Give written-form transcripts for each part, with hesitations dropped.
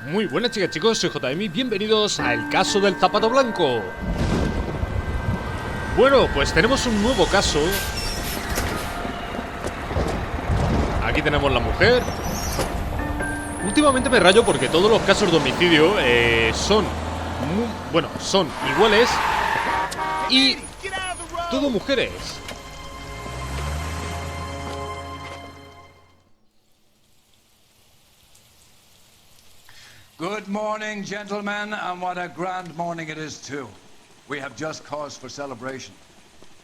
Muy buenas chicas, chicos, soy JM y bienvenidos a El Caso del Zapato Blanco. Bueno, pues tenemos un nuevo caso. Aquí tenemos la mujer. Últimamente me rayo porque todos los casos de homicidio son iguales y todo mujeres. Good morning, gentlemen, and what a grand morning it is, too. We have just cause for celebration.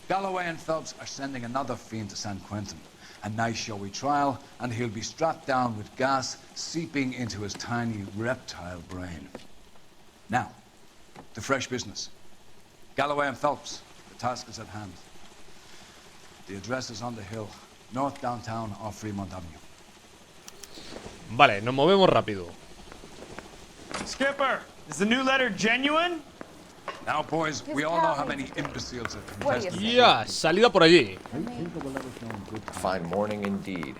Galloway and Phelps are sending another fiend to San Quentin. A nice showy trial, and he'll be strapped down with gas seeping into his tiny reptile brain. Now, to fresh business. Galloway and Phelps, the task is at hand. The address is on the hill, north downtown off Fremont Avenue. Vale, nos movemos rápido. Skipper, is the new letter genuine? Now, boys, we all know how many imbeciles have contested. Ya, salida por allí. A fine morning indeed.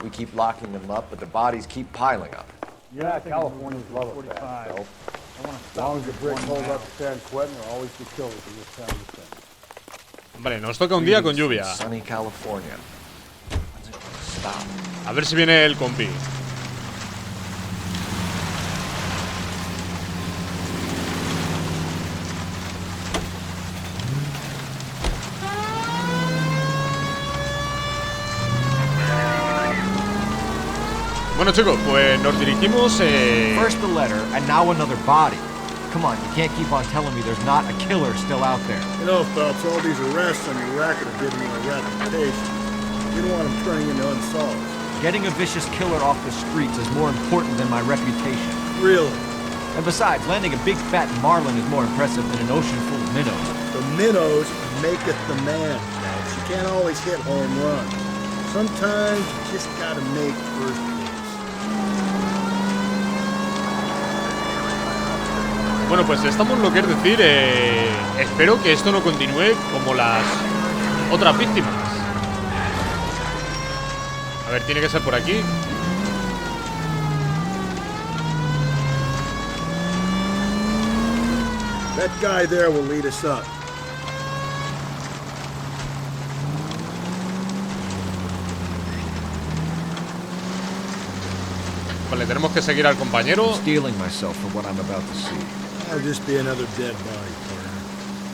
We keep locking them up, but the bodies keep piling up. Yeah, Californians love it fast, Phelps. As long as the bricks hold up to San Quentin, there'll always be killers in this town to think. Vale, nos toca un día con lluvia. Sunny California. Stop. A ver si viene el compi. Bueno chicos, pues nos dirigimos First the letter, and now another body. Come on, you can't keep on telling me there's not a killer still out there. You know, Phelps, all these arrests on your racket are giving you a reputation. You don't want them turning into unsolved. Getting a vicious killer off the streets is more important than my reputation. Really? And besides, landing a big fat marlin is more impressive than an ocean full of minnows. The minnows maketh the man, Phelps. You can't always hit home runs. Sometimes you just gotta make first base. Bueno, pues estamos, lo que es decir, espero que esto no continúe como las otras víctimas. A ver, tiene que ser por aquí. That guy there will lead us up. Vale, tenemos que seguir al compañero. Stealing myself for what I'm about to see. That'll just be another dead body, partner.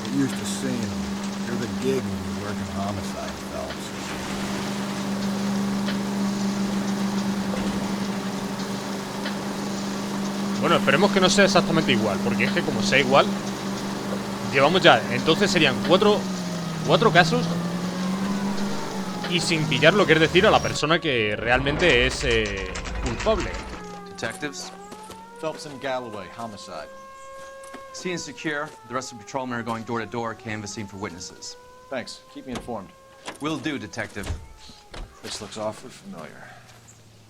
We're used to seeing them. You're the gig when you work in homicide, Phelps. Bueno, esperemos que no sea exactamente igual, porque es que como sea igual, llevamos ya, entonces serían cuatro casos y sin pillar, lo que es decir, a la persona que realmente es culpable. Detectives, Phelps and Galloway, homicide. scene is secure. The rest of the patrolmen are going door to door, canvassing for witnesses. Thanks. Keep me informed. Will do, Detective. This looks awfully familiar.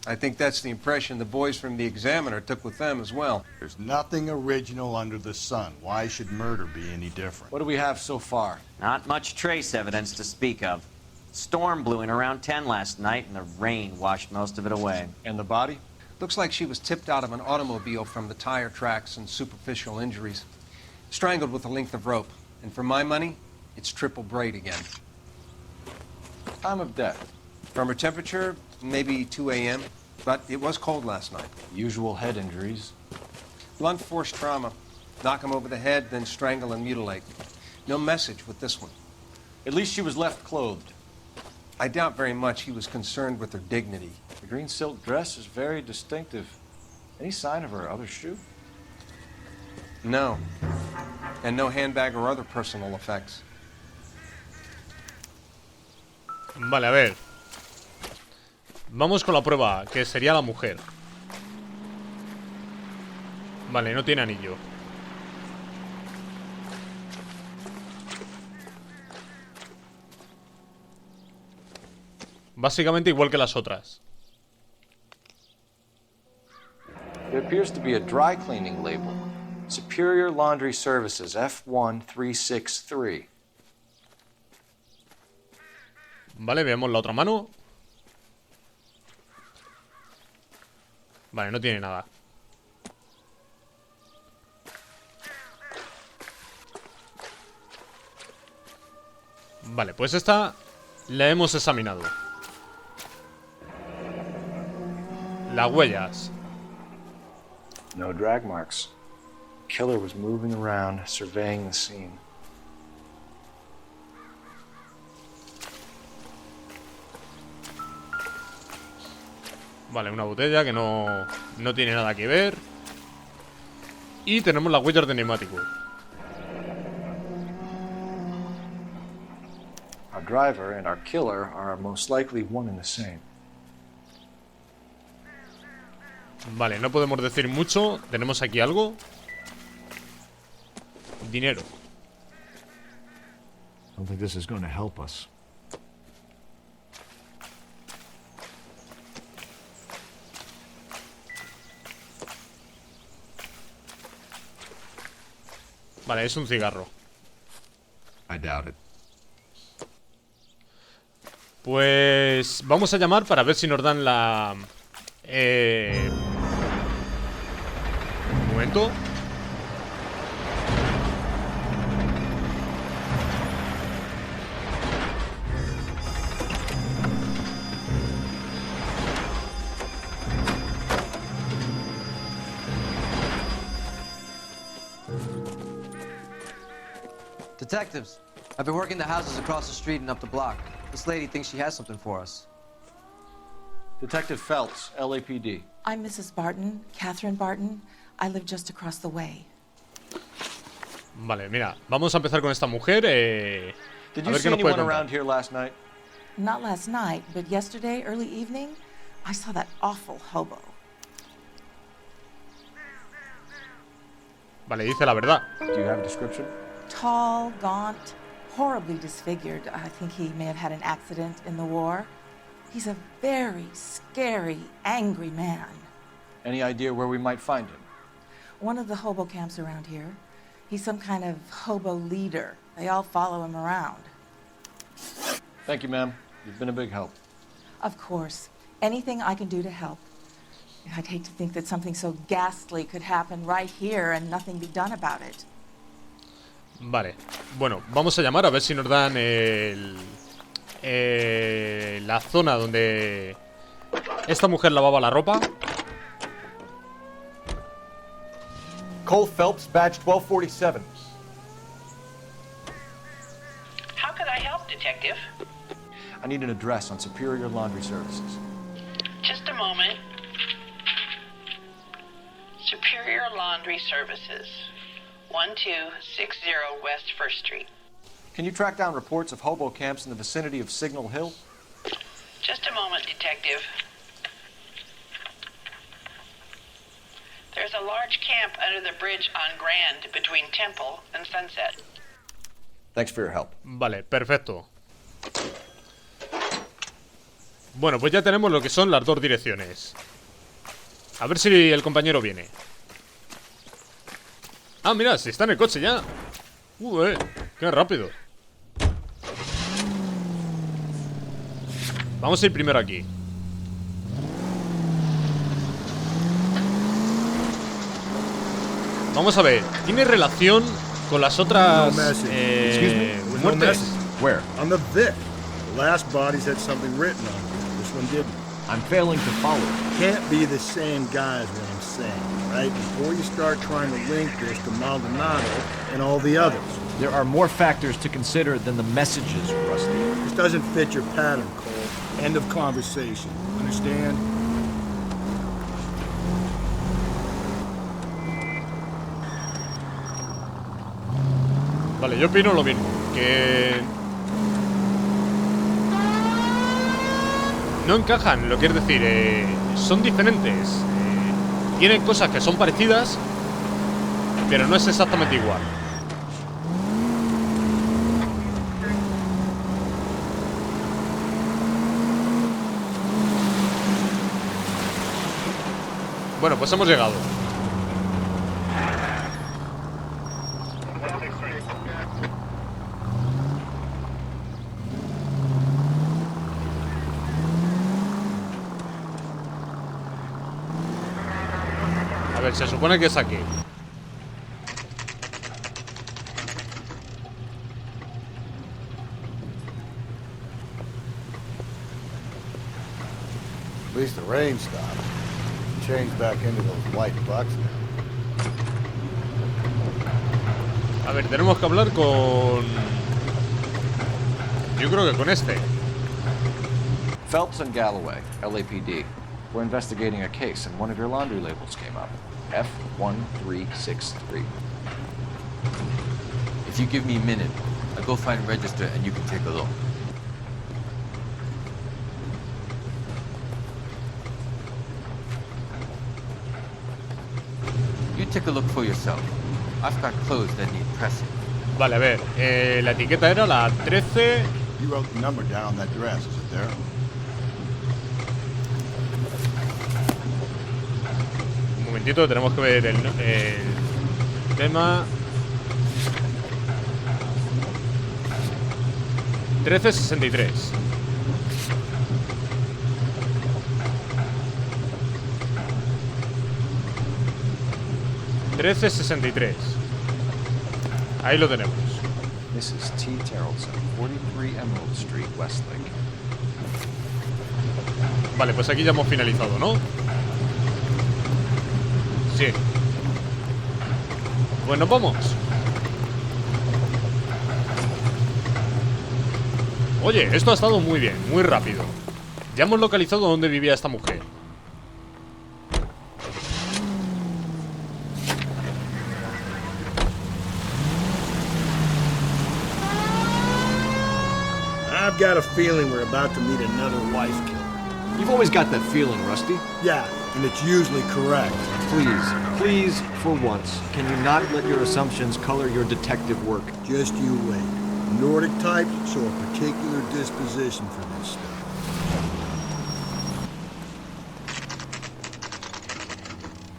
I think that's the impression the boys from the Examiner took with them as well. There's nothing original under the sun. Why should murder be any different? What do we have so far? Not much trace evidence to speak of. Storm blew in around 10 last night, and the rain washed most of it away. And the body? Looks like she was tipped out of an automobile from the tire tracks and superficial injuries. Strangled with a length of rope. And for my money, it's triple braid again. Time of death. From her temperature, maybe 2 a.m., but it was cold last night. Usual head injuries. Blunt force trauma. Knock him over the head, then strangle and mutilate. No message with this one. At least she was left clothed. I doubt very much he was concerned with her dignity. The green silk dress is very distinctive. Any sign of her other shoe? No. And no handbag or other personal effects. Vale, a ver. Vamos con la prueba, que sería la mujer. Vale, no tiene anillo. Básicamente igual que las otras. There appears to be a dry cleaning label. Superior Laundry Services, F1363. Vale, veamos la otra mano. Vale, no tiene nada. Vale, pues esta la hemos examinado. Las huellas. No drag marks. Killer was moving around, surveying the scene. Vale, una botella que no tiene nada que ver. Y tenemos las huellas de neumático. Our driver and our killer are most likely one and the same. Vale, no podemos decir mucho. Tenemos aquí algo. Dinero. I don't think this is going to help us. Vale, es un cigarro. I doubt it. Pues vamos a llamar para ver si nos dan la... Un momento. Detectives, I've been working the houses across the street and up the block. This lady thinks she has something for us. Detective Phelps, LAPD. I'm Mrs. Barton, Catherine Barton. I live just across the way. Vale, mira, vamos a empezar con esta mujer. Did A you ver see qué nos puede anyone contar. around here last night? Not last night, but yesterday, early evening, I saw that awful hobo. Vale, dice la verdad. Do you have a description? Tall, gaunt, horribly disfigured. I think he may have had an accident in the war. He's a very scary, angry man. Any idea where we might find him? One of the hobo camps around here. He's some kind of hobo leader. They all follow him around. Thank you, ma'am. You've been a big help. Of course. Anything I can do to help. I'd hate to think that something so ghastly could happen right here and nothing be done about it. Vale, bueno, vamos a llamar a ver si nos dan la zona donde esta mujer lavaba la ropa. Cole Phelps, badge 1247. How could I help, Detective? I need an address on Superior Laundry Services. Just a moment. Superior Laundry Services, 1260 West 1st Street. Can you track down reports of hobo camps in the vicinity of Signal Hill? Just a moment, Detective. There's a large camp under the bridge on Grand between Temple and Sunset. Thanks for your help. Vale, perfecto. Bueno, pues ya tenemos lo que son las dos direcciones. A ver si el compañero viene. Ah, mira, si está en el coche ya. Qué rápido. Vamos a ir primero aquí. Vamos a ver, ¿tiene relación con las otras muertes? Where? On the Vic. The last bodies had something written on them. This one didn't. I'm failing to follow. Can't be the same guy is what I'm saying, right? Before you start trying to link this to Maldonado and all the others. There are more factors to consider than the messages, Rusty. This doesn't fit your pattern, Cole. End of conversation. Understand? Vale, yo opino lo mismo. Que no encajan, lo quiero decir, son diferentes. Tienen cosas que son parecidas, pero no es exactamente igual. Bueno, pues hemos llegado. A ver, se supone que es aquí. least the rain stopped. Changed back into those white bucks now. A ver, tenemos que hablar con... Yo creo que con este. Phelps and Galloway, LAPD. We're investigating a case, and one of your laundry labels came up. F1363. If you give me a minute, I'll go find a register and you can take a look. You take a look for yourself. I've got clothes that need pressing. Vale, a ver, la etiqueta era la 13. You wrote the number down on that dress, is it there? Un momentito, tenemos que ver el tema. 1363. $13.63. Ahí lo tenemos. Mrs. T. Tarleton, 43 Emerald Street, Westlake. Vale, pues aquí ya hemos finalizado, ¿no? Sí. Pues nos vamos. Oye, esto ha estado muy bien, muy rápido. Ya hemos localizado dónde vivía esta mujer. I've got a feeling we're about to meet another wife killer. You've always got that feeling, Rusty. Yeah, and it's usually correct. Please, for once, can you not let your assumptions color your detective work? Just you wait. Nordic types show a particular disposition for this stuff.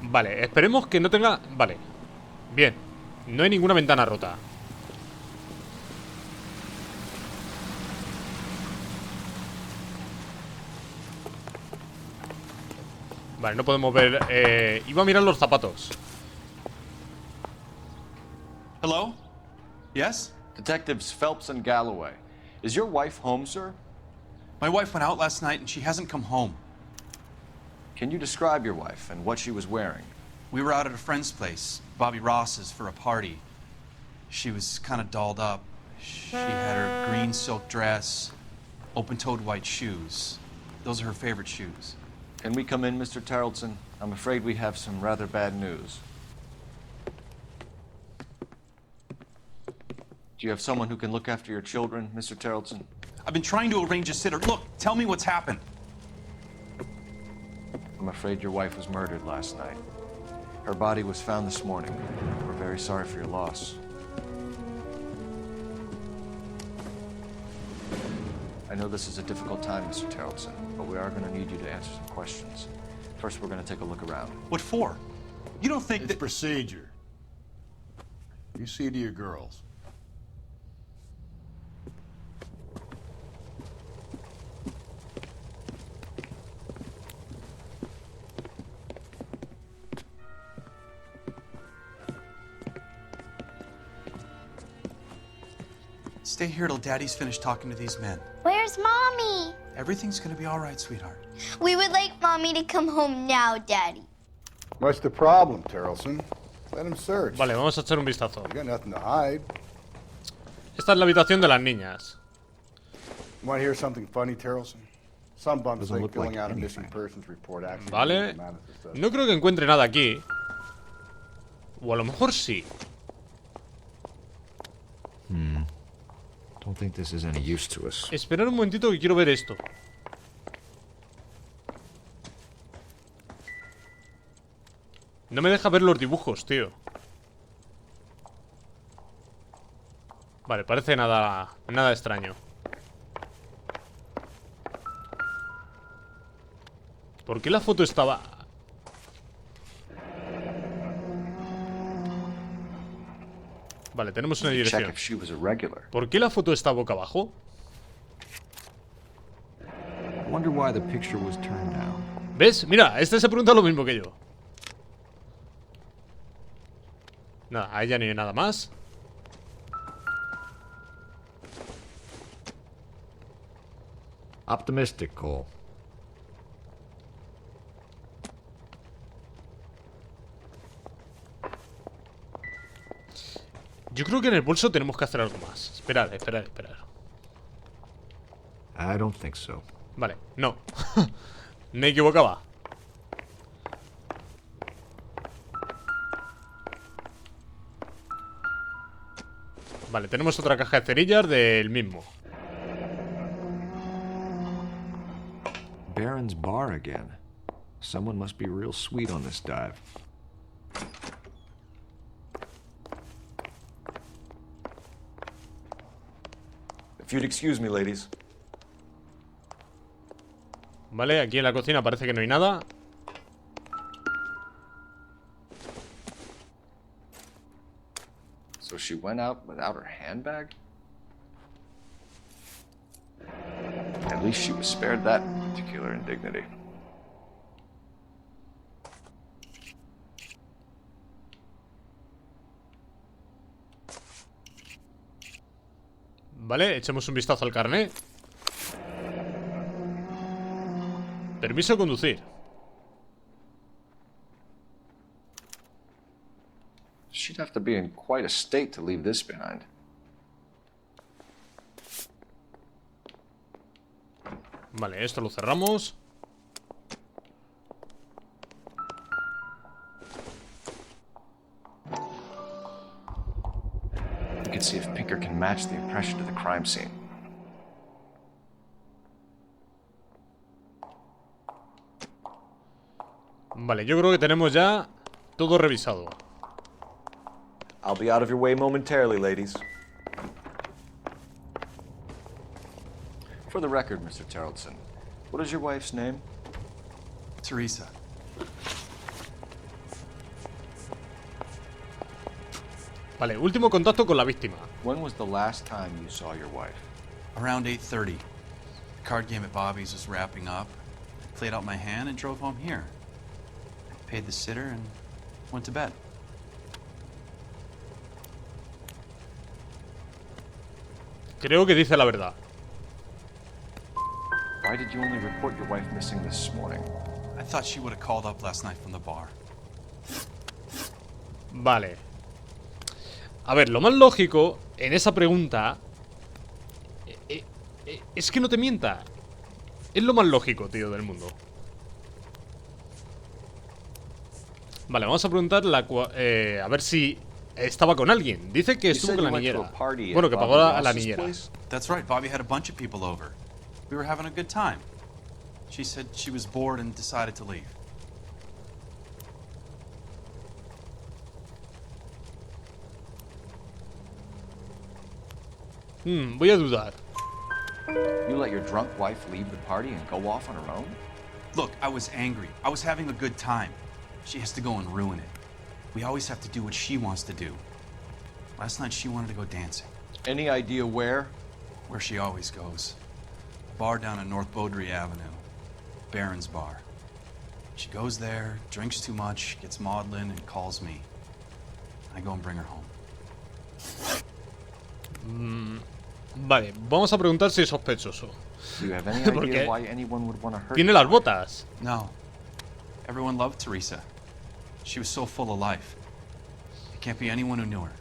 Vale, esperemos que no tenga... Vale. Bien. No hay ninguna ventana rota. Vale, no podemos ver... iba a mirar los zapatos. Hello? Yes? Detectives Phelps and Galloway. Is your wife home, sir? My wife went out last night and she hasn't come home. Can you describe your wife and what she was wearing? We were out at a friend's place, Bobby Ross's, for a party. She was kind of dolled up. She had her green silk dress, open-toed white shoes. Those are her favorite shoes. Can we come in, Mr. Tarleton? I'm afraid we have some rather bad news. Do you have someone who can look after your children, Mr. Tarleton? I've been trying to arrange a sitter. Look, tell me what's happened. I'm afraid your wife was murdered last night. Her body was found this morning. We're very sorry for your loss. I know this is a difficult time, Mr. Tarleton, but we are going to need you to answer some questions. First, we're going to take a look around. What for? You don't think It's procedure. You see to your girls. Stay here till Daddy's finished talking to these men. Where's Mommy? Everything's gonna be all right, sweetheart. We would like Mommy to come home now, Daddy. What's the problem, Tarleton? Let him search. Vale, vamos a echar un vistazo. You got nothing to hide. Esta es la habitación de las niñas. Want to hear something funny, Tarleton? Some bums Doesn't think look filling like out a anything. missing persons report actually Vale. manifests as- No creo que encuentre nada aquí. O a lo mejor sí. Don't think this is any use to us. Esperad un momentito que quiero ver esto. No me deja ver los dibujos, tío. Vale, parece nada extraño. ¿Por qué la foto estaba...? Vale, tenemos una Check dirección. if she was a regular. ¿Por qué la foto está boca abajo? I wonder why the picture was turned down. ¿Ves? Mira, este se pregunta lo mismo que yo. Nada, ahí ya no hay nada más. Optimistic, Cole. Yo creo que en el bolso tenemos que hacer algo más. Esperad. I don't think so. Vale, no. Me equivocaba. Vale, tenemos otra caja de cerillas del mismo. Baron's Bar again. Someone must be real sweet on this dive. If you'd excuse me, ladies. Vale, aquí en la cocina parece que no hay nada. So she went out without her handbag? At least she was spared that particular indignity. Vale, echemos un vistazo al carnet. Permiso de conducir. She'd have to be in quite a state to leave this behind. Vale, esto lo cerramos. We can see if Pinker can match the impression to the crime scene. Vale, yo creo que tenemos ya todo revisado. I'll be out of your way momentarily, ladies. For the record, Mr. Terrellson, what is your wife's name? Teresa. Vale, último contacto con la víctima. When was the last time you saw your wife? Around 8:30. The card game at Bobby's was wrapping up. I played out my hand and drove home here. I paid the sitter and went to bed. Creo que dice la verdad. Why did you only report your wife missing this morning? I thought she would have called up last night from the bar. Vale. A ver, lo más lógico en esa pregunta es que no te mienta. Es lo más lógico, tío, del mundo. Vale, vamos a preguntar a ver si estaba con alguien. Dice que estuvo con la niñera. Bueno, que pagó a la niñera. That's right. Bobby had a bunch of people over. We were having a good time. She said she was bored and decided to leave. Voy a dudar. You let your drunk wife leave the party and go off on her own? Look, I was angry. I was having a good time. She has to go and ruin it. We always have to do what she wants to do. Last night she wanted to go dancing. Any idea where? Where she always goes. A bar down on North Beaudry Avenue. Baron's Bar. She goes there, drinks too much, gets maudlin, and calls me. I go and bring her home. Vale, vamos a preguntar si es sospechoso. Do you have any idea why anyone would want to hurt Tiene las botas. No. Everyone loved Teresa. She was so full of life. It can't be anyone who knew her.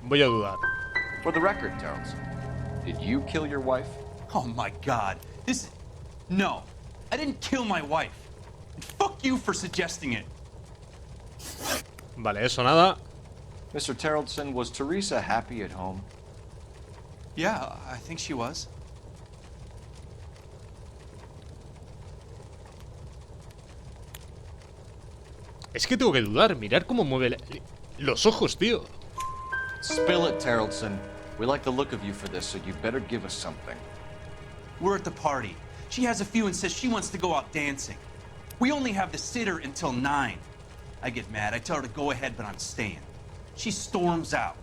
Voy a dudar. For the record, Terrence, did you kill your wife? Oh my God. No. I didn't kill my wife. And fuck you for suggesting it. Vale, eso nada. Mr. Terrellson, was Teresa happy at home? Yeah, I think she was. Es que tengo que dudar. Mirar cómo mueve los ojos, tío. Spill it, Terrellson. We like the look of you for this, so you better give us something. We're at the party. She has a few and says she wants to go out dancing. We only have the sitter until 9. I get mad. I tell her to go ahead, but I'm staying. She storms out.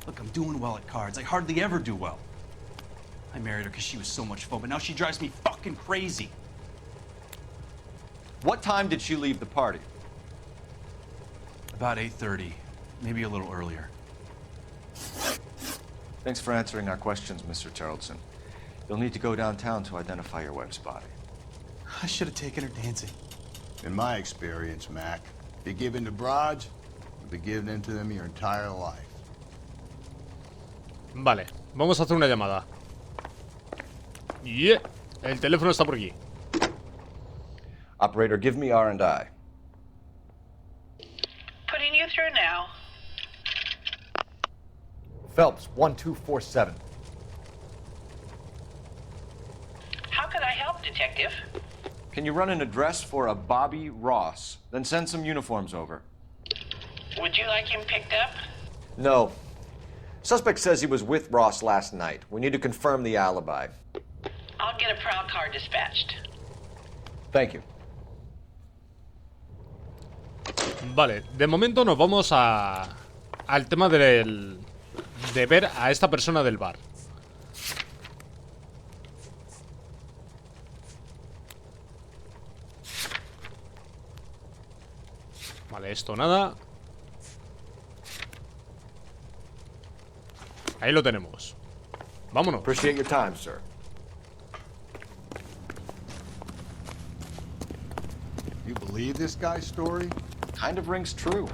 Look, I'm doing well at cards. I hardly ever do well. I married her because she was so much fun, but now she drives me fucking crazy. What time did she leave the party? About 8:30, maybe a little earlier. Thanks for answering our questions, Mr. Terrellson. You'll need to go downtown to identify your wife's body. I should have taken her dancing. In my experience, Mac, if you give in to broads, you'll be giving in to them your entire life. Vale, vamos a hacer una llamada. Yeah, el teléfono está por aquí. Operator, give me R&I. Putting you through now. Phelps, 1247. How can I help, Detective? Can you run an address for a Bobby Ross? Then send some uniforms over. Would you like him picked up? No. Suspect says he was with Ross last night. We need to confirm the alibi. I'll get a prowl car dispatched. Thank you. Vale, de momento nos vamos al tema de ver a esta persona del bar. Vale, esto nada. Ahí lo tenemos. Vámonos. Appreciate your time, sir. You believe this guy's story? Kind of rings true.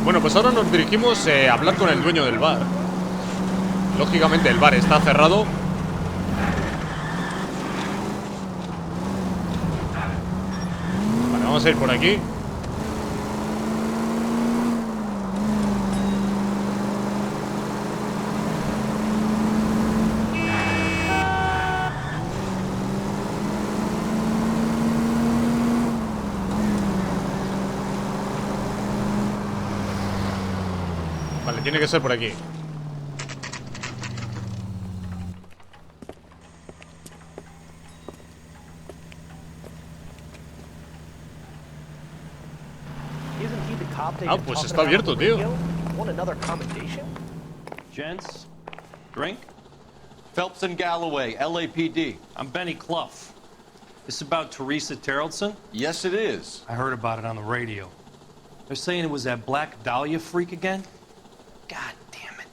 Bueno, pues ahora nos dirigimos a hablar con el dueño del bar. Lógicamente el bar está cerrado. Vale, vamos a ir por aquí. Vale, tiene que ser por aquí. Ah, pues está abierto, tío. Gents, drink? Phelps and Galloway, LAPD. I'm Benny Clough. This about Teresa Terrellson? Yes, it is. I heard about it on the radio. They're saying it was that Black Dahlia freak again? God damn it.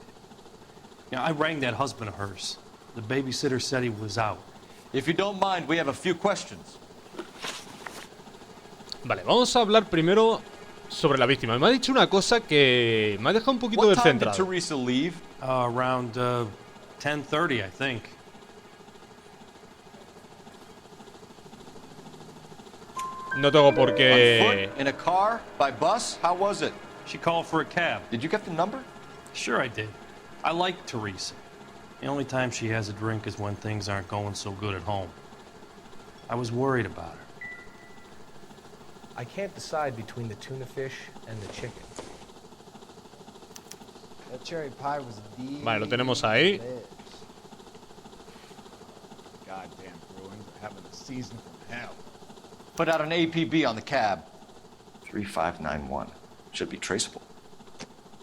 You know, I rang that husband of hers. The babysitter said he was out. If you don't mind, we have a few questions. Vale, vamos a hablar primero sobre la víctima. Me ha dicho una cosa que me ha dejado un poquito descentrado. What time did Teresa leave? Around 10:30, I think. No tengo por qué. On foot, in a car, by bus. How was it? She called for a cab. Did you get the number? Sure I did. I like Teresa. The only time she has a drink is when things aren't going so good at home. I was worried about her. I can't decide between the tuna fish and the chicken. That cherry pie was Vale, lo tenemos ahí. Goddamn Bruins are having a season from hell. Put out an APB on the cab. 3591. Should be traceable.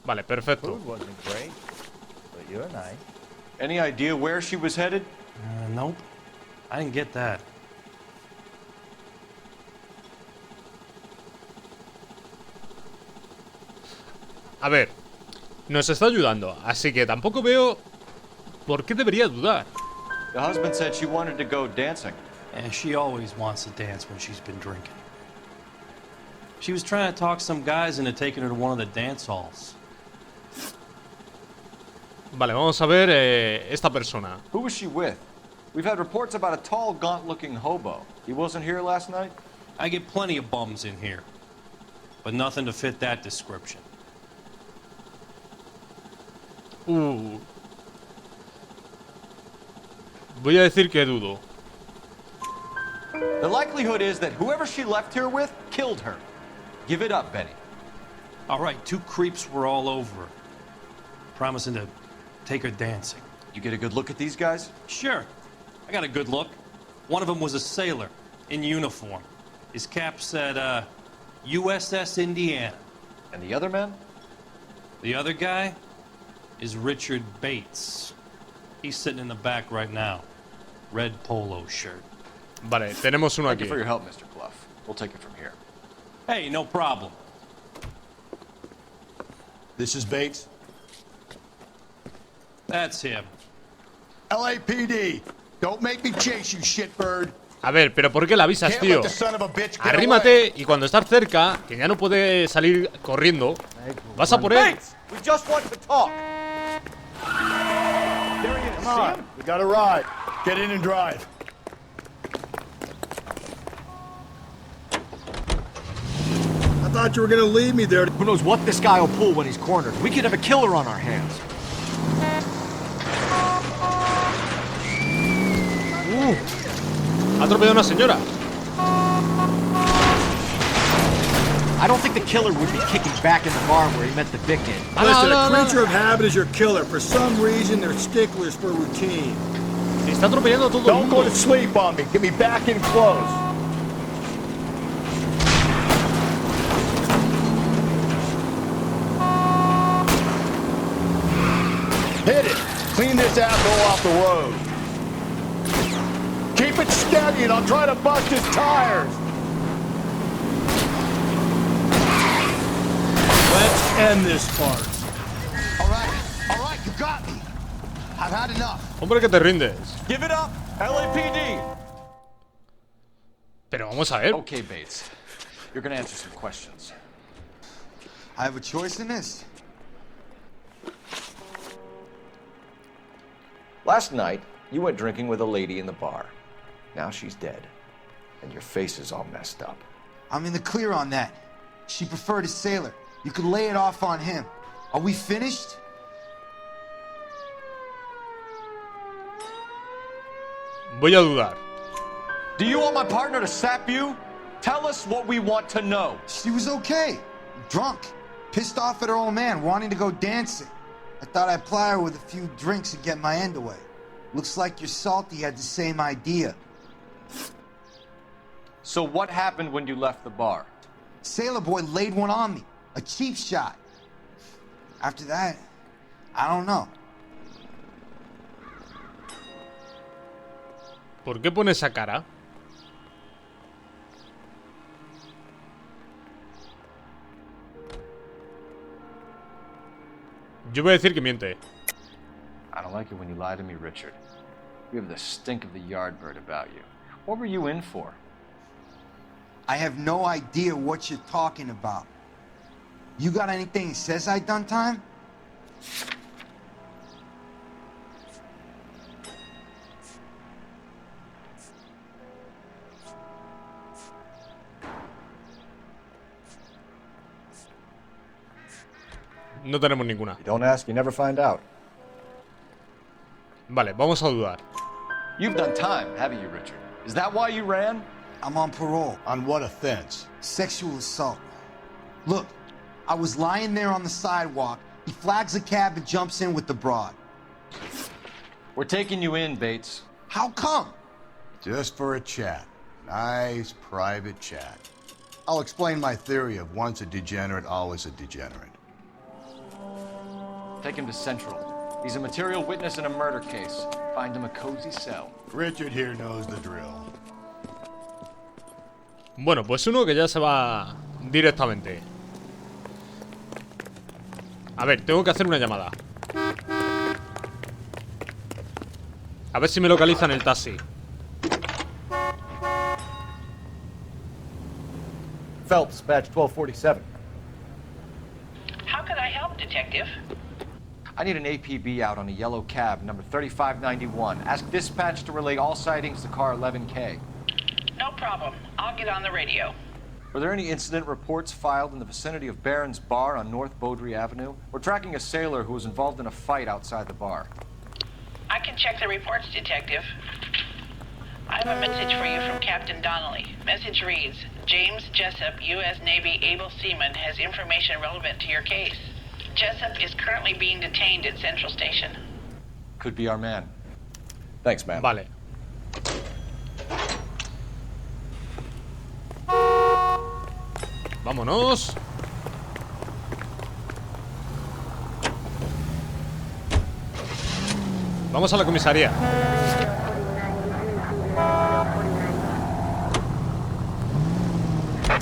Vale, perfecto. Food wasn't great, but you're nice. Any idea where she was headed? Nope. I didn't get that. A ver, nos está ayudando, así que tampoco veo por qué debería dudar. The husband said she wanted to go dancing. And she always wants to dance when she's been drinking. She was trying to talk some guys into taking her to one of the dance halls. Vale, vamos a ver esta persona. Who was she with? We've had reports about a tall, gaunt-looking hobo. He wasn't here last night? I get plenty of bums in here, but nothing to fit that description. Voy a decir que dudo. The likelihood is that whoever she left here with killed her. Give it up, Benny. All right, two creeps were all over her, promising to take her dancing. You get a good look at these guys? Sure. I got a good look. One of them was a sailor in uniform. His cap said, USS Indiana. And the other man? The other guy is Richard Bates. He's sitting in the back right now. Red polo shirt. Vale, tenemos uno Thank aquí. you for your help, Mr. Clough. We'll take it from here. Hey, no problem. This is Bates. That's him. LAPD, don't make me chase you, shitbird. A ver, pero ¿por qué la avisas, tío? Arrímate y cuando estás cerca, que ya no puede salir corriendo, vas a por él. We just want to talk. Come on, we got a ride. Get in and drive. I thought you were gonna leave me there. Who knows what this guy will pull when he's cornered? We could have a killer on our hands. Ha atropellado a una señora. I don't think the killer would be kicking back in the bar where he met the victim. Listen, a creature of habit is your killer. For some reason, they're sticklers for routine. Está atropellando a todo el mundo. Don't go to sleep on me. Get me back in close. Hit it. Clean this asshole off the road. Keep it steady and I'll try to bust his tires. Let's end this farce. All right, you got me. I've had enough. Hombre, que te rindes. Give it up, LAPD. Pero vamos a ver. Okay, Bates. You're gonna answer some questions. I have a choice in this. Last night, you went drinking with a lady in the bar. Now she's dead. And your face is all messed up. I'm in the clear on that. She preferred a sailor. You could lay it off on him. Are we finished? Voy a dudar. Do you want my partner to sap you? Tell us what we want to know. She was okay. Drunk. Pissed off at her old man, wanting to go dancing. I thought I'd ply her with a few drinks and get my end away. Looks like your Salty had the same idea. So what happened when you left the bar? Sailor Boy laid one on me. A cheap shot. After that, I don't know. ¿Por qué pone esa cara? Yo voy a decir que miente. I don't like it when you lie to me, Richard. You have the stink of the Yardbird about you. What were you in for? I have no idea what you're talking about. You got anything that says I done time? No tenemos ninguna. You don't ask, you never find out. Vale, vamos a dudar. You've done time, haven't you, Richard? Is that why you ran? I'm on parole. On what offense? Sexual assault. Look, I was lying there on the sidewalk. He flags a cab and jumps in with the broad. We're taking you in, Bates. How come? Just for a chat. Nice private chat. I'll explain my theory of once a degenerate, always a degenerate. Take him to Central. He's a material witness in a murder case. Find him a cozy cell. Richard here knows the drill. Bueno, pues uno que ya se va directamente. A ver, tengo que hacer una llamada. A ver si me localizan el taxi. Phelps, badge 1247. How can I help, Detective? I need an APB out on a yellow cab, number 3591. Ask dispatch to relay all sightings to car 11K. No problem. I'll get on the radio. Were there any incident reports filed in the vicinity of Barron's Bar on North Beaudry Avenue? We're tracking a sailor who was involved in a fight outside the bar. I can check the reports, Detective. I have a message for you from Captain Donnelly. Message reads, James Jessup, U.S. Navy able seaman, has information relevant to your case. Jessup is currently being detained at Central Station. Could be our man. Thanks, man. Vale. Vámonos. Vamos a la comisaría.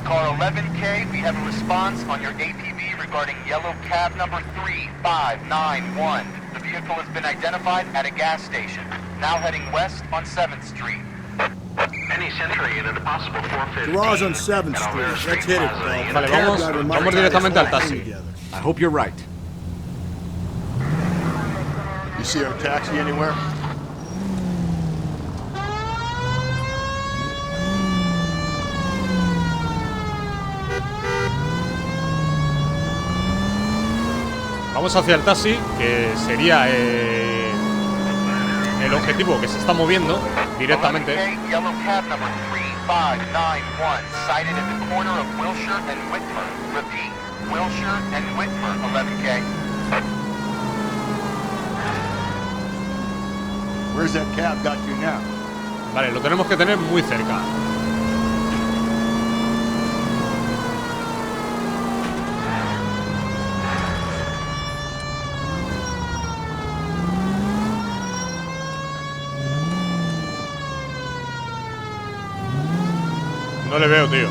Car 11K, we have a response on your APB LAPD regarding yellow cab number 3591. The vehicle has been identified at a gas station. Now heading west on 7th Street. Any Century unit, possible 415. Garage on 7th Street. Let's hit it, Phil. Vale, vamos directamente al taxi. I hope you're right. You see our taxi anywhere? Vamos hacia el taxi, que sería el objetivo que se está moviendo directamente. Yellow cab number 3591, sighted at the corner of Wilshire and Whitmer. Repeat, Wilshire and Whitmer, 11K. Where's that cab got you now? Vale, lo tenemos que tener muy cerca. No le veo, tío.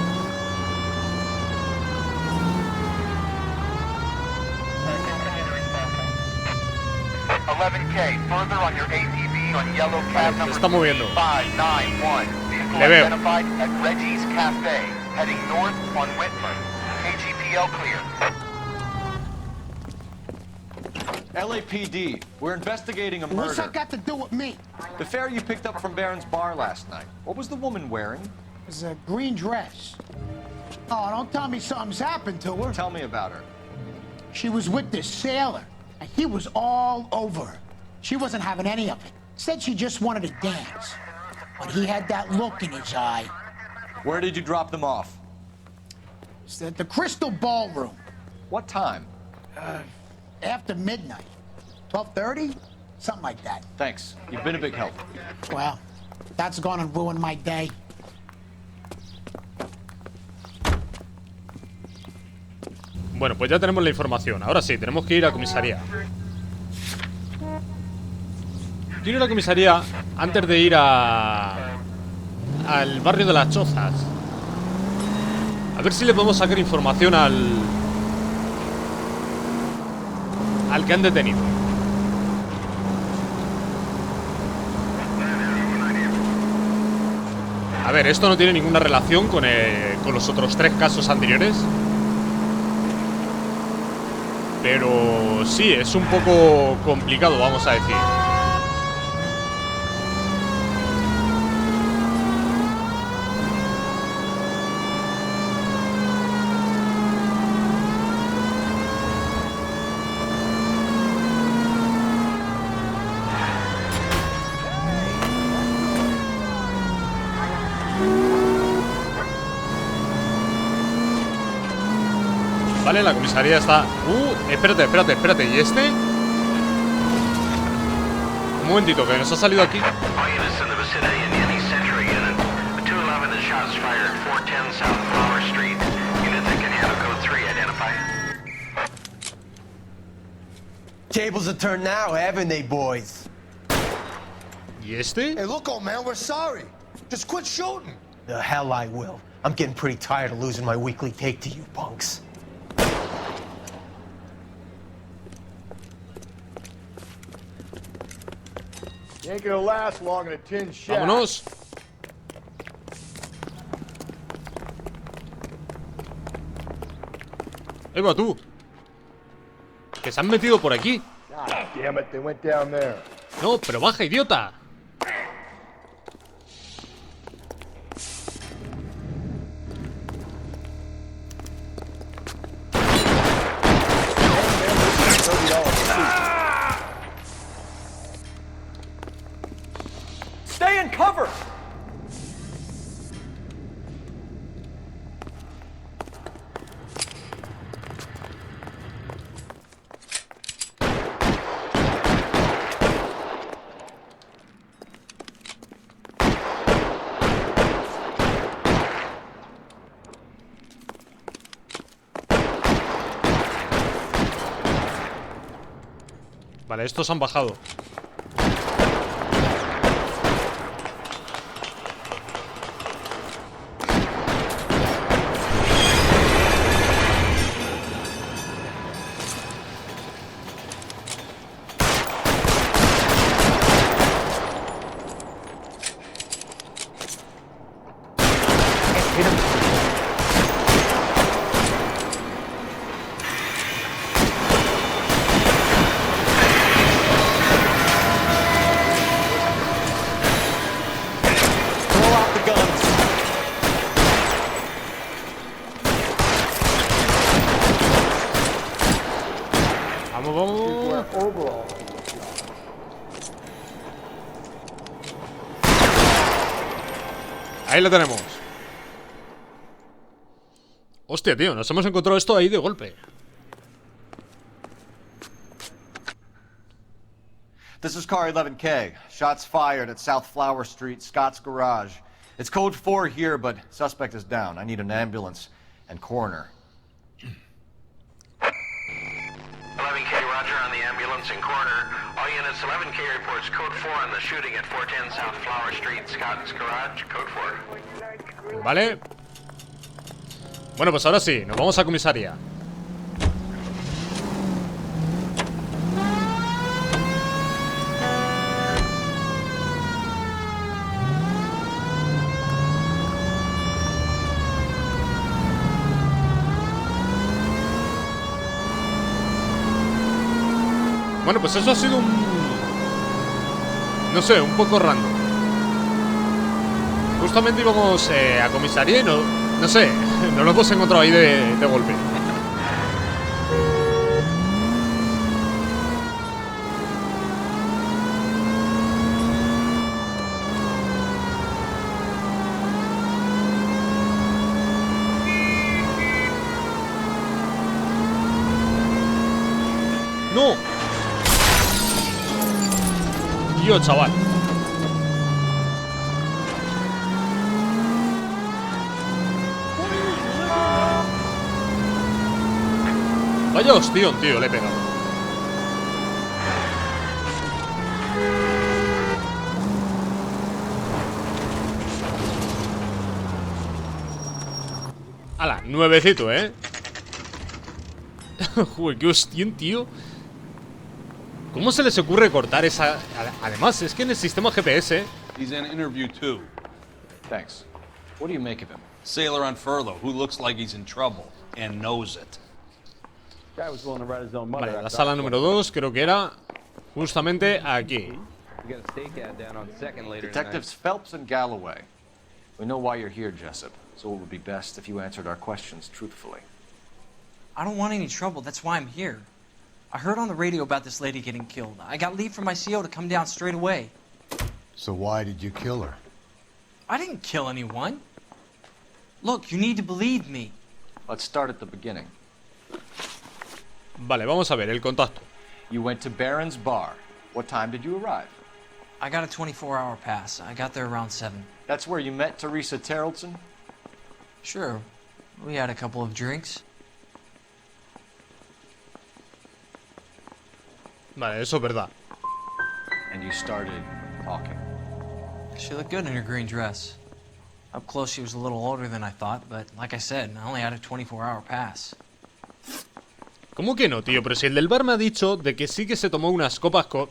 Se está moviendo. Le veo. LAPD, we're investigating a murder. What's that got to do with me? The fare you picked up from Barron's bar last night. What was the woman wearing? It was a green dress. Oh, don't tell me something's happened to her. Tell me about her. She was with this sailor, and he was all over her. She wasn't having any of it. Said she just wanted to dance. But he had that look in his eye. Where did you drop them off? It's at the Crystal Ballroom. What time? After midnight. 12:30? Something like that. Thanks. You've been a big help. Well, that's gonna ruin my day. Bueno, pues ya tenemos la información. Ahora sí, tenemos que ir a comisaría. Quiero ir a la comisaría antes de ir al barrio de las Chozas. A ver si le podemos sacar información al que han detenido. A ver, esto no tiene ninguna relación con los otros 3 casos anteriores. Pero sí, es un poco complicado, vamos a decir. Vale, la comisaría está... espérate, ¿y este? Un momentito, que nos ha salido aquí. Tables have turned now, haven't they, boys? ¿Y este? Hey, look, old man, we're sorry. Just quit shooting. The hell I will. I'm getting pretty tired of losing my weekly take to you punks. You ain't gonna last long in a tin shack. Vámonos. Ahí va tú. Que se han metido por aquí. God damn it, they went down there. No, pero baja, idiota. Stay in cover! Vale, estos han bajado. Vamos, vamos. Ahí lo tenemos. Hostia, tío, nos hemos encontrado esto ahí de golpe. This is car 11K. Shots fired at South Flower Street, Scott's Garage. It's code 4 here, but suspect is down. I need an ambulance and coroner. 11K, roger on the ambulance and coroner. All units, 11K reports code 4 on the shooting at 410 South Flower Street, Scott's Garage, code 4. Vale. Bueno, pues ahora sí, nos vamos a comisaría. Bueno, pues eso ha sido no sé, un poco random. Justamente íbamos a comisaría y no sé, nos lo hemos encontrado ahí de golpe. ¡No! Tío, chaval. Vaya hostión, tío, le he pegado. Hala, nuevecito, ¿eh? Joder, qué hostión, tío. ¿Cómo se les ocurre cortar esa...? Además, es que en el sistema GPS... He's in interview too. Thanks. What do you make of him? Sailor on furlough who looks like he's in trouble and knows it. Vale, la sala número 2 creo que era justamente aquí. Detectives Phelps and Galloway. We know why you're here, Jessup, so it would be best if you answered our questions truthfully. I don't want any trouble. That's why I'm here. I heard on the radio about this lady getting killed. I got leave from my CO to come down straight away. So why did you kill her? I didn't kill anyone. Look, you need to believe me. Let's start at the beginning. Vale, vamos a ver, el contacto. You went to Barron's Bar. What time did you arrive? I got a 24-hour pass. I got there around 7. That's where you met Teresa Terrellson? Sure. We had a couple of drinks. Vale, eso es verdad. And you started talking. She looked good in her green dress. Up close, she was a little older than I thought, but like I said, I only had a 24-hour pass. ¿Cómo que no, tío? Pero si el del bar me ha dicho de que sí que se tomó unas copas con...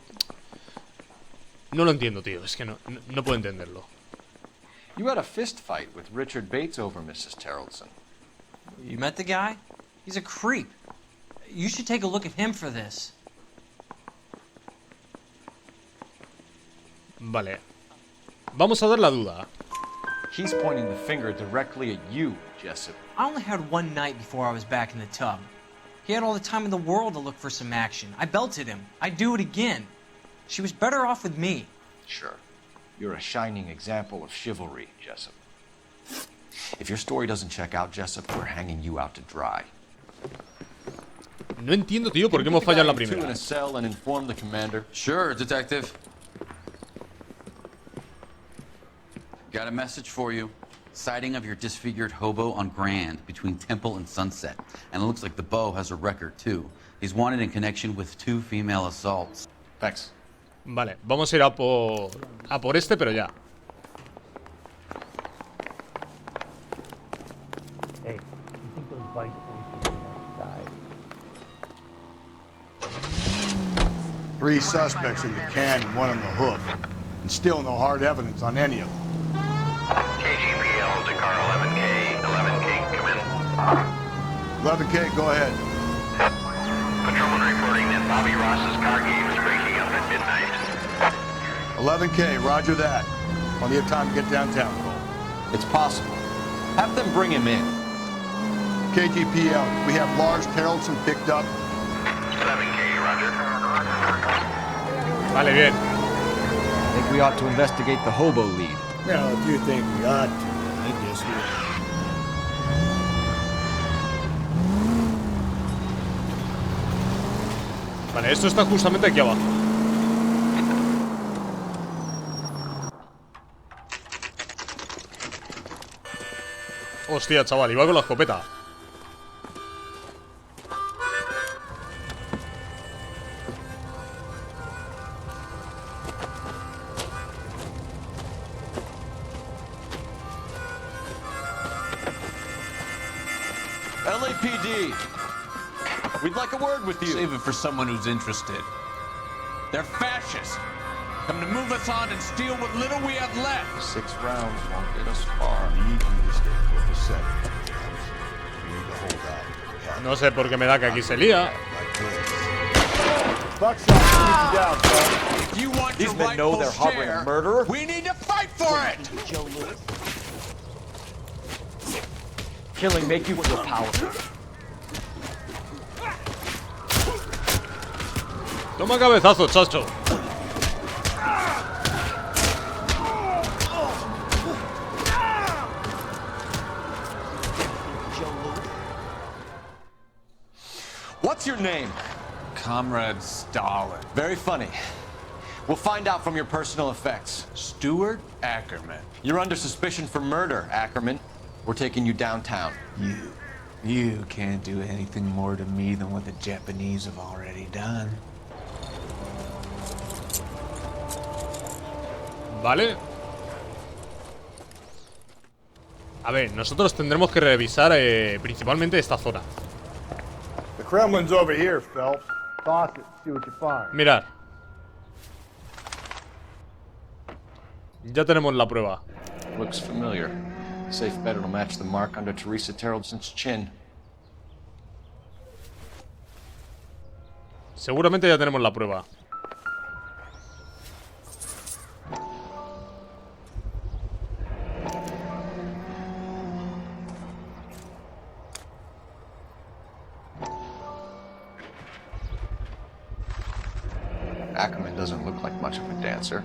No lo entiendo, tío. Es que no puedo entenderlo. You had a fist fight with Richard Bates over Mrs. Terrellson. You met the guy? He's a creep. You should take a look at him for this. Vale. Vamos a dar la duda. He's pointing the finger directly at you, Jessup. I only had one night before I was back in the tub. He had all the time in the world to look for some action. I belted him. I'd do it again. She was better off with me. Sure. You're a shining example of chivalry, Jessup. If your story doesn't check out, Jessup, we're hanging you out to dry. No entiendo, tío, por qué hemos fallado en la primera. In a cell and inform the commander. Sure, detective. Got a message for you. Sighting of your disfigured hobo on Grand between Temple and Sunset. And it looks like the Beau has a record, too. He's wanted in connection with 2 female assaults. Thanks. Vale, vamos a ir a por este, pero ya. Hey, you think those bikes died? 3 suspects in the can and 1 on the hoof. And still no hard evidence on any of them. KGPL to car 11K. 11K, come in. 11K, go ahead. Patrolman reporting that Bobby Ross's car gate was breaking up at midnight. 11K, roger that. Plenty of time to get downtown, Cole. It's possible. Have them bring him in. KGPL, we have Lars Terrellson picked up. 11K, Vale, bien. I think we ought to investigate the hobo lead. Well, if you think we ought to, I guess we... Vale, esto está justamente aquí abajo. Hostia, chaval, iba con la escopeta. LAPD, we'd like a word with you. Save it for someone who's interested. They're fascists. Come to move us on and steal what little we have left. 6 rounds won't get us far. We need you to stay close to 7. We need to hold out. No sé por qué me da que aquí se lía. If you want These your men know they're rightful harboring share, a murderer. we need to fight for it. Killing make you feel powerful. Toma cabezazo, chacho. What's your name? Comrade Stalin. Very funny. We'll find out from your personal effects. Stuart Ackerman. You're under suspicion for murder, Ackerman. We're taking you downtown. You can't do anything more to me than what the Japanese have already done. Vale. A ver, nosotros tendremos que revisar principalmente esta zona. The Kremlin's over here, Phelps. Toss it, see what you find. Mirad. Ya tenemos la prueba. Looks familiar. Safe bet it'll match the mark under Teresa Terrelson's chin. Seguramente ya tenemos la prueba. Ackerman doesn't look like much of a dancer.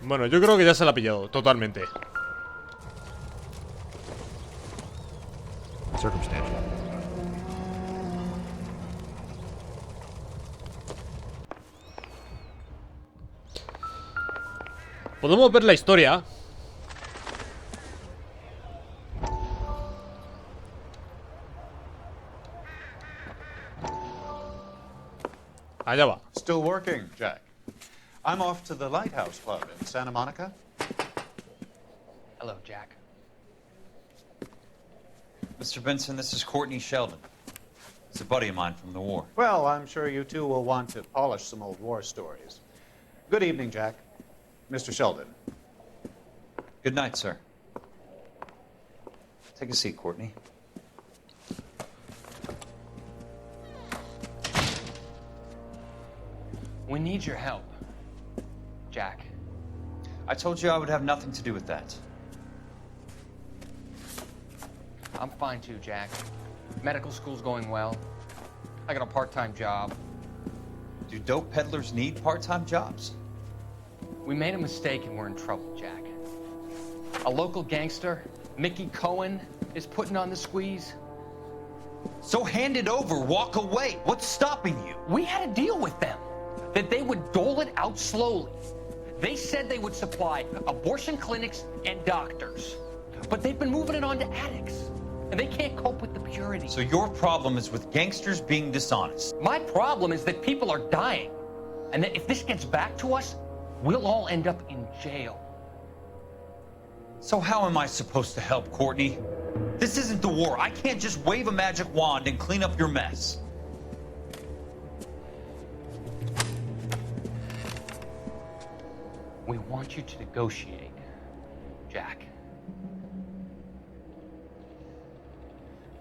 Bueno, yo creo que ya se la ha pillado, totalmente. Circumstantial. Podemos ver la historia. Allá va. Still working, Jack. I'm off to the Lighthouse Club in Santa Monica. Hello, Jack. Mr. Benson, this is Courtney Sheldon. He's a buddy of mine from the war. Well, I'm sure you two will want to polish some old war stories. Good evening, Jack. Mr. Sheldon. Good night, sir. Take a seat, Courtney. We need your help, Jack. I told you I would have nothing to do with that. I'm fine too, Jack. Medical school's going well. I got a part-time job. Do dope peddlers need part-time jobs? We made a mistake and we're in trouble, Jack. A local gangster, Mickey Cohen, is putting on the squeeze. So hand it over, walk away. What's stopping you? We had a deal with them that they would dole it out slowly. They said they would supply abortion clinics and doctors, but they've been moving it on to addicts, and they can't cope with the purity. So your problem is with gangsters being dishonest. My problem is that people are dying, and that if this gets back to us, we'll all end up in jail. So how am I supposed to help, Courtney? This isn't the war. I can't just wave a magic wand and clean up your mess. We want you to negotiate, Jack.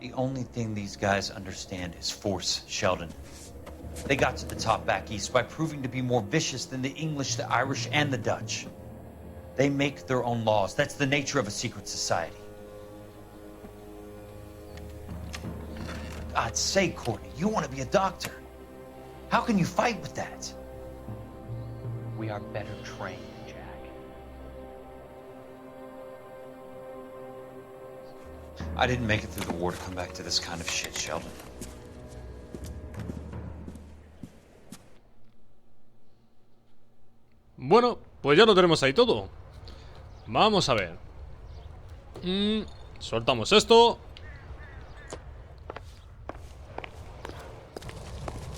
The only thing these guys understand is force, Sheldon. They got to the top back east by proving to be more vicious than the English, the Irish, and the Dutch. They make their own laws. That's the nature of a secret society. God's sake, Courtney, you want to be a doctor. How can you fight with that? We are better trained, Jack. I didn't make it through the war to come back to this kind of shit, Sheldon. Bueno, pues ya lo tenemos ahí todo. Vamos a ver. Soltamos esto.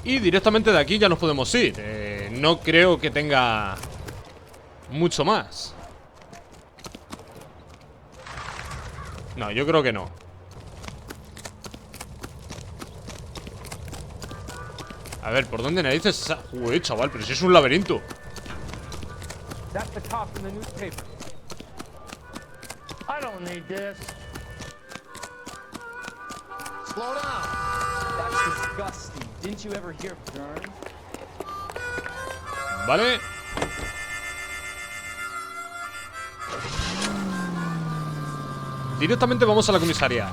Y directamente de aquí ya nos podemos ir. No creo que tenga mucho más. No, yo creo que no. A ver, ¿por dónde narices? Uy, chaval, pero si es un laberinto. That's the cop in the newspaper. I don't need this. Slow down. That's disgusting. Didn't you ever hear burn? Vale. Directamente vamos a la comisaría.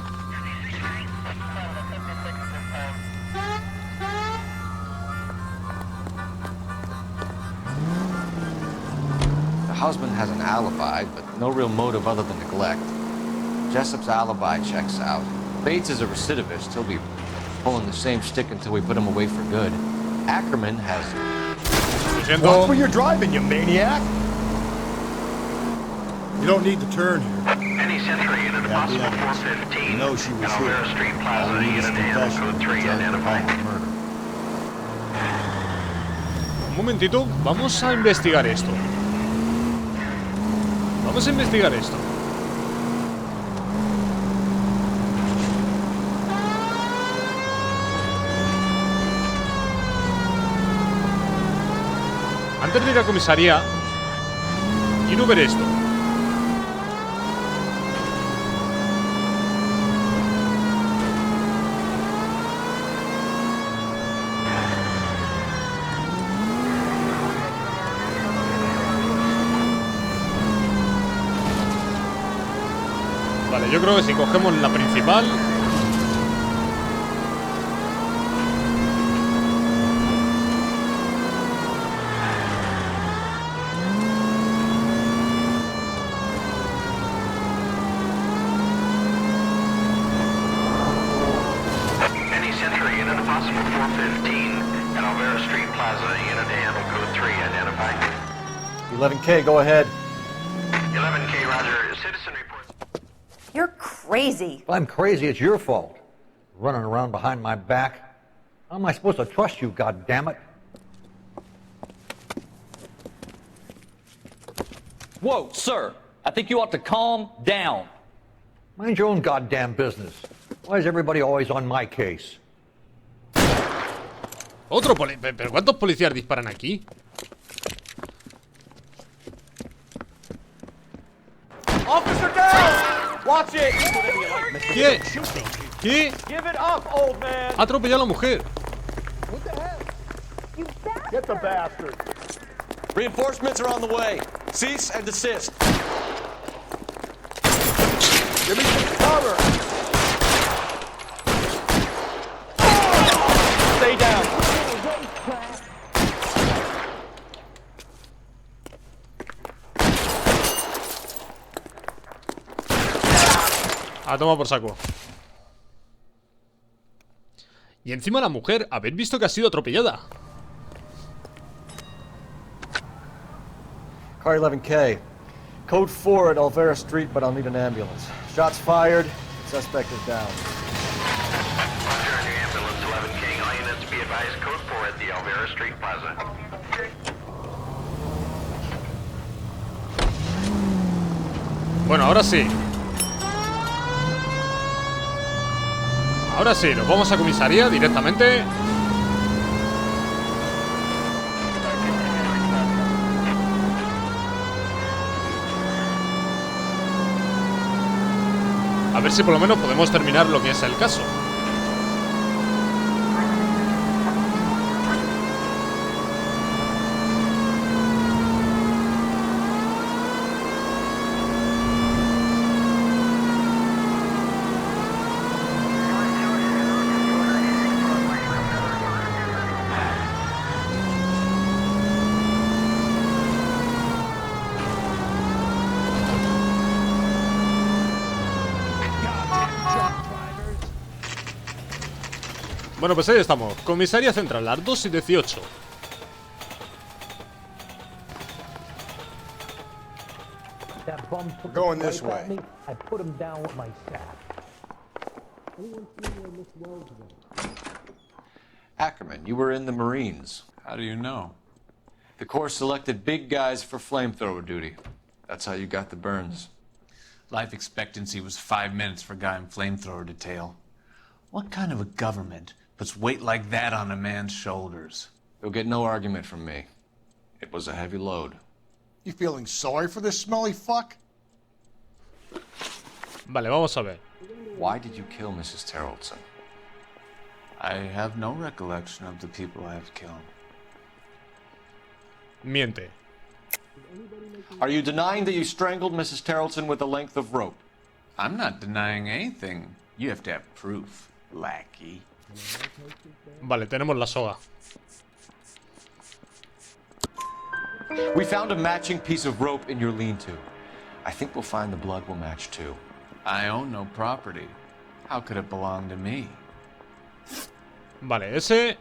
The husband has an alibi, but no real motive other than neglect. Jessup's alibi checks out. Bates is a recidivist. He'll be pulling the same stick until we put him away for good. Ackerman has... Watch where you're driving, you maniac! You don't need to turn here. Any Century unit possible 415. No, she was here. Alvera Street Plaza, unit handle code 3 identified. Un momentito, vamos a investigar esto. Vamos a investigar esto. Antes de ir a comisaría, quiero ver esto. Vale, yo creo que si cogemos la principal... Any Century unit possible 415. At Alvera Street Plaza, unit handle code 3 identified. 11K, go ahead. 11K, roger. Citizen report. You're crazy. If I'm crazy, it's your fault. Running around behind my back. How am I supposed to trust you, goddammit? Whoa, sir. I think you ought to calm down. Mind your own goddamn business. Why is everybody always on my case? Otro ¿Pero cuántos policías disparan aquí? Officer down! Watch it! ¿Qué? ¿Qué? Give it up, old man! Ha atropellado a la mujer. What the hell? You bastard! Get the bastard! Reinforcements are on the way. Cease and desist. Give me some cover! Stay down! A tomar por saco. Y encima la mujer, habéis visto que ha sido atropellada. Car 11K. Code 4 at Alvera Street, but I'll need an ambulance. Shots fired. Suspect is down. Roger, new ambulance 11K. All units be advised code 4 at the Alvera Street Plaza. Bueno, ahora sí. Ahora sí, nos vamos a comisaría directamente. A ver si por lo menos podemos terminar lo que es el caso. Bueno, pues ahí estamos. Comisaría Central, las 2:18. That bum took Going a this swipe at way. me, I put him down with my sack. Anyone seen where Miss Wells is? Ackerman, you were in the Marines. How do you know? The Corps selected big guys for flamethrower duty. That's how you got the burns. Life expectancy was 5 minutes for a guy in flamethrower detail. What kind of a government puts weight like that on a man's shoulders? You'll get no argument from me. It was a heavy load. You feeling sorry for this smelly fuck? Vale, vamos a ver. Why did you kill Mrs. Terrellson? I have no recollection of the people I have killed. Miente. Are you denying that you strangled Mrs. Terrellson with a length of rope? I'm not denying anything. You have to have proof, lackey. Vale, tenemos la soga. We found a matching piece of rope in your lean-to. I think we'll find the blood will match too. I own no property. How could it belong to me? Vale, ese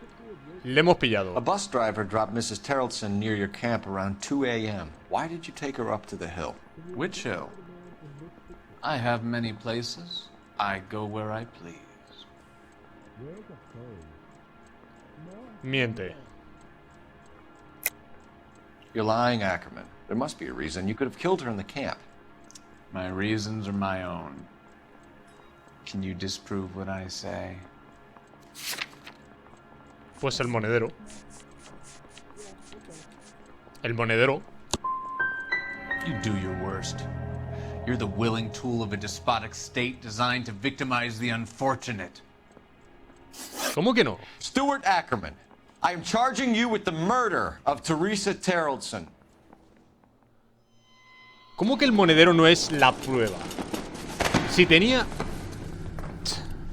le hemos pillado. A bus driver dropped Mrs. Terrellson near your camp around 2 a.m. Why did you take her up to the hill? Which hill? I have many places. I go where I please. Miente. You're lying, Ackerman. There must be a reason. You could have killed her in the camp. My reasons are my own. Can you disprove what I say? Pues el monedero. El monedero. You do your worst. You're the willing tool of a despotic state designed to victimize the unfortunate. ¿Cómo que no? Stuart Ackerman, I am charging you with the murder of Teresa Terrellson. ¿Cómo que el monedero no es la prueba? Si tenía...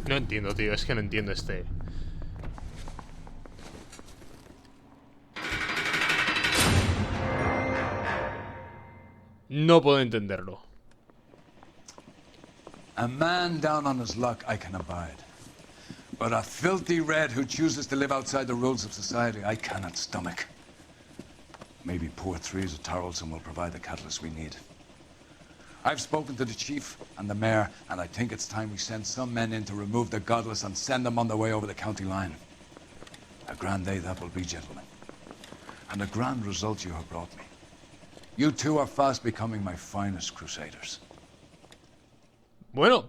No entiendo, tío. Es que no entiendo este... No puedo entenderlo. A man down on his luck I can abide. But a filthy red who chooses to live outside the rules of society I cannot stomach. Maybe poor Teresa Terrellson will provide the catalyst we need. I've spoken to the chief and the mayor, and I think it's time we send some men in to remove the godless and send them on their way over the county line. A grand day that will be, gentlemen. And a grand result you have brought me. You two are fast becoming my finest crusaders. Bueno,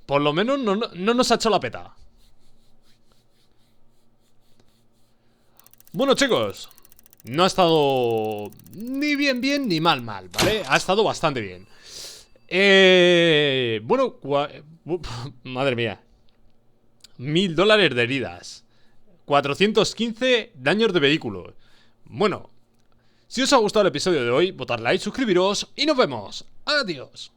por lo menos no nos ha hecho la peta. Bueno, chicos, no ha estado ni bien ni mal, ¿vale? Ha estado bastante bien. Bueno, madre mía. $1000 de heridas. 415 daños de vehículo. Bueno, si os ha gustado el episodio de hoy, votad like, suscribiros y nos vemos. Adiós.